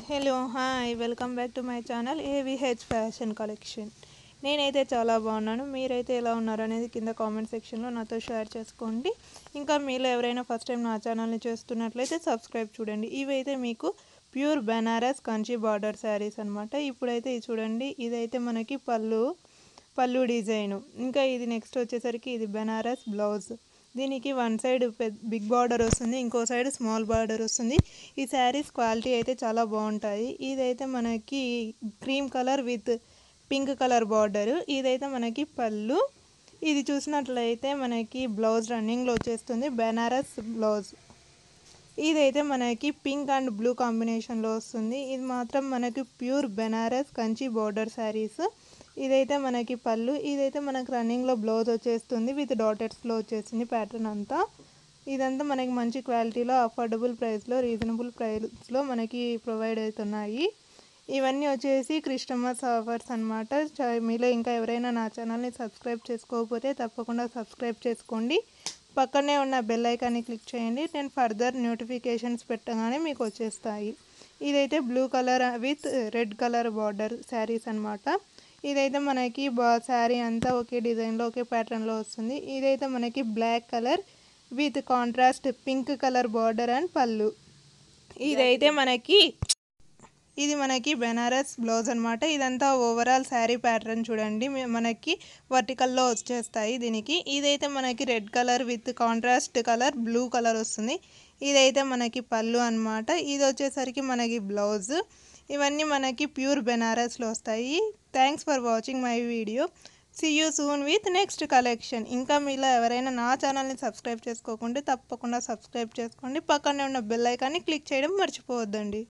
Hello hi welcome back to my channel AVH fashion collection. నేనైతే చాలా బాగున్నాను. మీరైతే ఎలా ఉన్నారు అనేది కింద కామెంట్ సెక్షన్లో నాతో షేర్ చేసుకోండి. ఇంకా మీలో ఎవరైనా ఫస్ట్ టైం నా ఛానల్ని చూస్తున్నట్లయితే సబ్స్క్రైబ్ చూడండి. ఇవైతే మీకు ప్యూర్ బెనారస్ కంచి బార్డర్ శారీస్ అనమాట. ఇప్పుడైతే ఇది చూడండి, ఇదైతే మనకి పళ్ళు డిజైను. ఇంకా ఇది నెక్స్ట్ వచ్చేసరికి ఇది బెనారస్ బ్లౌజ్. దీనికి వన్ సైడ్ బిగ్ బార్డర్ వస్తుంది, ఇంకో సైడ్ స్మాల్ బార్డర్ వస్తుంది. ఈ శారీస్ క్వాలిటీ అయితే చాలా బాగుంటాయి. ఇదైతే మనకి cream colour with pink colour border. ఇదైతే మనకి పళ్ళు. ఇది చూసినట్లయితే మనకి బ్లౌజ్ రన్నింగ్లో వచ్చేస్తుంది, బెనారస్ బ్లౌజ్. ఇదైతే మనకి పింక్ అండ్ బ్లూ కాంబినేషన్లో వస్తుంది. ఇది మాత్రం మనకి ప్యూర్ బెనారస్ కంచి బార్డర్ శారీస్. ఇదైతే మనకి పళ్ళు. ఇదైతే మనకి రన్నింగ్లో బ్లౌజ్ వచ్చేస్తుంది విత్ డాటెడ్స్లో వచ్చేస్తుంది ప్యాటర్న్ అంతా. ఇదంతా మనకి మంచి క్వాలిటీలో అఫోర్డబుల్ ప్రైస్లో రీజనబుల్ ప్రైస్లో మనకి ప్రొవైడ్ అవుతున్నాయి. ఇవన్నీ వచ్చేసి క్రిస్టమస్ ఆఫర్స్ అనమాట. మీలో ఇంకా ఎవరైనా నా ఛానల్ని సబ్స్క్రైబ్ చేసుకోకపోతే తప్పకుండా సబ్స్క్రైబ్ చేసుకోండి. పక్కనే ఉన్న బెల్ ఐకాన్ని క్లిక్ చేయండి. నేను ఫర్దర్ నోటిఫికేషన్స్ పెట్టగానే మీకు వచ్చేస్తాయి. ఇదైతే blue colour with red colour border saris అనమాట. ఇదైతే మనకి శారీ అంతా ఒకే డిజైన్లో ఒకే ప్యాటర్న్లో వస్తుంది. ఇదైతే మనకి black colour with contrast pink colour border and పళ్ళు. ఇదైతే ఇది మనకి బెనారస్ బ్లౌజ్ అనమాట. ఇదంతా ఓవరాల్ శారీ ప్యాటర్న్ చూడండి, మనకి వర్టికల్లో వచ్చేస్తాయి దీనికి. ఇదైతే మనకి red colour with contrast colour blue colour వస్తుంది. ఇదైతే మనకి పళ్ళు అనమాట. ఇది వచ్చేసరికి మనకి బ్లౌజ్. ఇవన్నీ మనకి ప్యూర్ బెనారస్లో వస్తాయి. Thanks for watching my video. See you soon with next collection. ఇంకా మీలో ఎవరైనా నా ఛానల్ని సబ్స్క్రైబ్ చేసుకోకుంటే తప్పకుండా సబ్స్క్రైబ్ చేసుకోండి. పక్కనే ఉన్న బెల్ ఐకాన్ని క్లిక్ చేయడం మర్చిపోవద్దండి.